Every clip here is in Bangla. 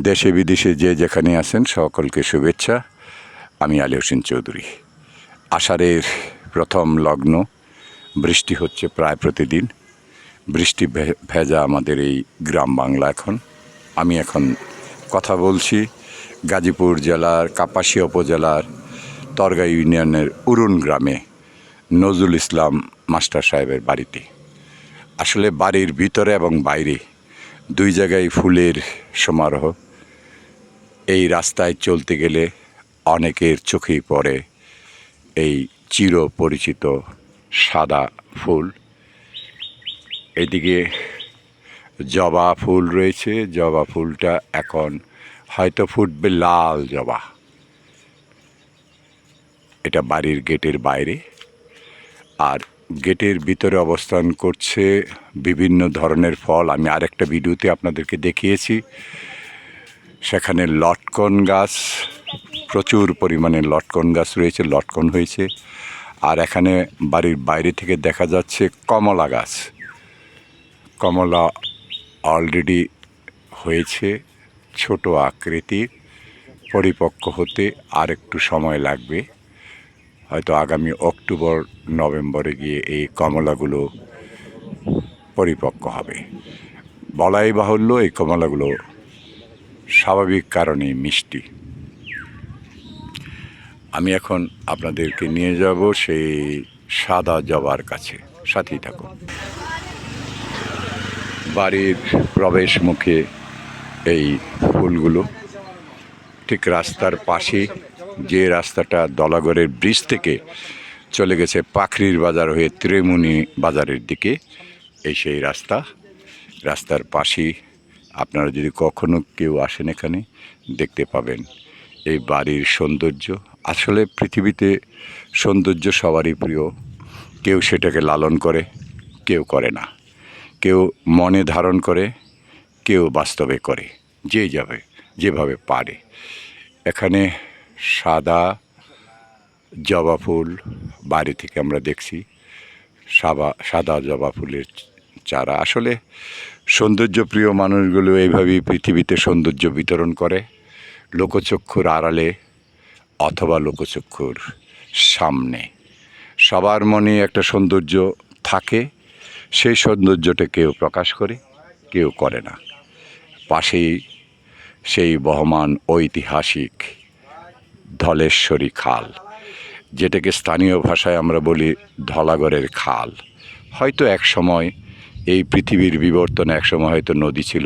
দেশে বিদেশে যে যেখানে আছেন সকলকে শুভেচ্ছা। আমি আলী হোসেন চৌধুরী। আষাঢ়ের প্রথম লগ্ন, বৃষ্টি হচ্ছে প্রায় প্রতিদিন। বৃষ্টি ভেজা আমাদের এই গ্রাম বাংলা। আমি এখন কথা বলছি গাজীপুর জেলার কাপাসিয়া উপজেলার তরগাঁ ইউনিয়নের উরুন গ্রামে নজরুল ইসলাম মাস্টার সাহেবের বাড়িতে। আসলে বাড়ির ভিতরে এবং বাইরে দুই জায়গায় ফুলের সমারোহ। এই রাস্তায় চলতে গেলে অনেকের চোখেই পড়ে এই চির পরিচিত সাদা ফুল। এদিকে জবা ফুল রয়েছে, জবা ফুলটা এখন হয়তো ফুটবে লাল জবা। এটা বাড়ির গেটের বাইরে। আর গেটের ভিতরে অবস্থান করছে বিভিন্ন ধরনের ফল। আমি আরেকটা ভিডিওতে আপনাদেরকে দেখিয়েছি, সেখানে লটকন গাছ, প্রচুর পরিমাণে লটকন গাছ রয়েছে, লটকন হয়েছে। আর এখানে বাড়ির বাইরে থেকে দেখা যাচ্ছে কমলা গাছ। কমলা অলরেডি হয়েছে, ছোট আকৃতির, পরিপক্ক হতে আর একটু সময় লাগবে। হয়তো আগামী অক্টোবর নভেম্বরে গিয়ে এই কমলাগুলো পরিপক্ক হবে। বলাই বাহুল্য, এই কমলাগুলো স্বাভাবিক কারণেই মিষ্টি। আমি এখন আপনাদেরকে নিয়ে যাব সেই সাদা জবার কাছে, সাথেই থাকুন। বাড়ির প্রবেশ মুখে এই ফুলগুলো, ঠিক রাস্তার পাশে যে রাস্তাটা দলাগড়ের ব্রিজ থেকে চলে গেছে পাখরির বাজার হয়ে ত্রিমুনি বাজারের দিকে, এই সেই রাস্তার পাশেই আপনারা যদি কখনো কেউ আসেন এখানে দেখতে পাবেন এই বাড়ির সৌন্দর্য। আসলে পৃথিবীতে সৌন্দর্য সবারই প্রিয়। কেউ সেটাকে লালন করে, কেউ করে না। কেউ মনে ধারণ করে, কেউ বাস্তবে করে, যেভাবে পারে। এখানে সাদা জবা ফুল বাড়ি থেকে আমরা দেখছি, সাদা জবা ফুলের চারা। আসলে সৌন্দর্যপ্রিয় মানুষগুলো এইভাবেই পৃথিবীতে সৌন্দর্য বিতরণ করে, লোকচক্ষুর আড়ালে অথবা লোকচক্ষুর সামনে। সবার মনে একটা সৌন্দর্য থাকে, সেই সৌন্দর্যটা কেউ প্রকাশ করে, কেউ করে না। পাশেই সেই বহমান ঐতিহাসিক ধলেশ্বরী খাল, যেটাকে স্থানীয় ভাষায় আমরা বলি ধলাগড়ের খাল। হয়তো এক সময় এই পৃথিবীর বিবর্তনে একসময় হয়তো নদী ছিল,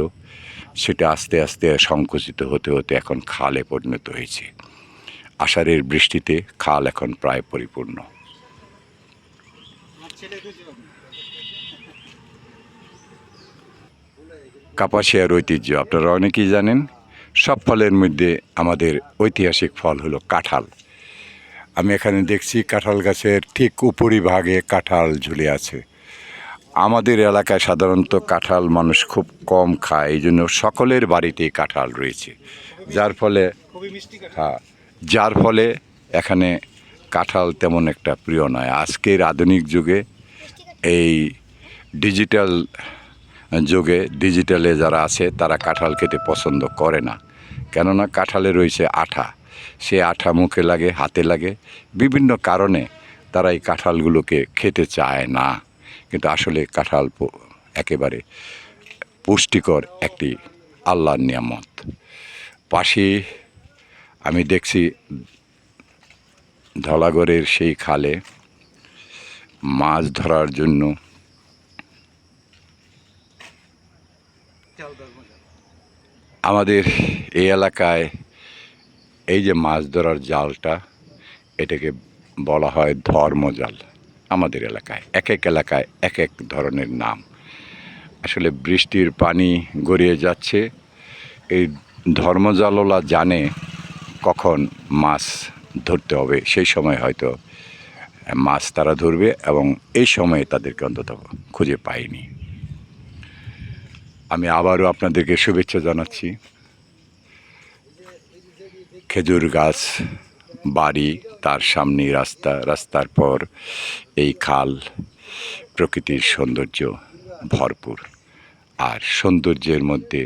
সেটা আস্তে আস্তে সংকুচিত হতে হতে এখন খালে পরিণত হয়েছে। আষাঢ়ের বৃষ্টিতে খাল এখন প্রায় পরিপূর্ণ। কাপাসিয়ার ঐতিহ্য আপনারা অনেকেই জানেন। সব ফলের মধ্যে আমাদের ঐতিহাসিক ফল হলো কাঁঠাল। আমি এখানে দেখছি কাঁঠাল গাছের ঠিক উপরিভাগে কাঁঠাল ঝুলে আছে। আমাদের এলাকায় সাধারণত কাঁঠাল মানুষ খুব কম খায়, এই জন্য সকলের বাড়িতেই কাঁঠাল রয়েছে, যার ফলে এখানে কাঁঠাল তেমন একটা প্রিয় নয়। আজকের আধুনিক যুগে, এই ডিজিটালে যারা আছে তারা কাঁঠাল খেতে পছন্দ করে না, কেননা কাঁঠালে রয়েছে আঠা। সে আঠা মুখে লাগে, হাতে লাগে, বিভিন্ন কারণে তারা এই কাঁঠালগুলোকে খেতে চায় না। কিন্তু আসলে কাঁঠাল একেবারে পুষ্টিকর একটি আল্লাহর নিয়ামত। পাশে আমি দেখছি ধলাগড়ের সেই খালে মাছ ধরার জন্য আমাদের এই এলাকায় এই যে মাছ ধরার জালটা, এটাকে বলা হয় ধর্মজাল। আমাদের এলাকায় এক এলাকায় এক এক ধরনের নাম। আসলে বৃষ্টির পানি গড়িয়ে যাচ্ছে, এই ধর্মজালওয়ালা জানে কখন মাছ ধরতে হবে, সেই সময় হয়তো মাছ তারা ধরবে, এবং এই সময়ে তাদেরকে অন্তত খুঁজে পাইনি। আমি আবারও আপনাদেরকে শুভেচ্ছা জানাচ্ছি। খেজুর গাছ, বাড়ি, তার সামনে রাস্তার পর এই খাল, প্রকৃতির সৌন্দর্য ভরপুর। আর সৌন্দর্যের মধ্যে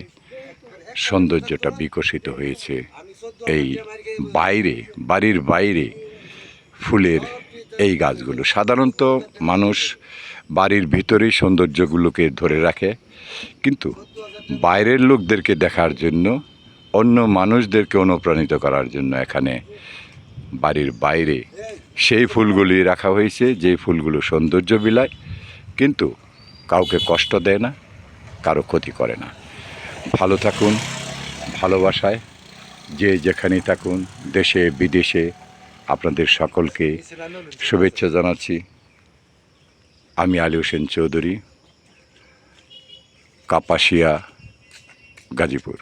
সৌন্দর্যটা বিকশিত হয়েছে এই বাড়ির বাইরে ফুলের এই গাছগুলো। সাধারণত মানুষ বাড়ির ভিতরেই সৌন্দর্যগুলোকে ধরে রাখে, কিন্তু বাইরের লোকদেরকে দেখার জন্য, অন্য মানুষদেরকে অনুপ্রাণিত করার জন্য এখানে বাড়ির বাইরে সেই ফুলগুলি রাখা হয়েছে, যে ফুলগুলো সৌন্দর্য বিলায় কিন্তু কাউকে কষ্ট দেয় না, কারো ক্ষতি করে না। ভালো থাকুন, ভালোবাসায় যে যেখানেই থাকুন, দেশে বিদেশে, আপনাদের সকলকে শুভেচ্ছা জানাচ্ছি। আমি আলী হোসেন চৌধুরী, কাপাসিয়া, গাজীপুর।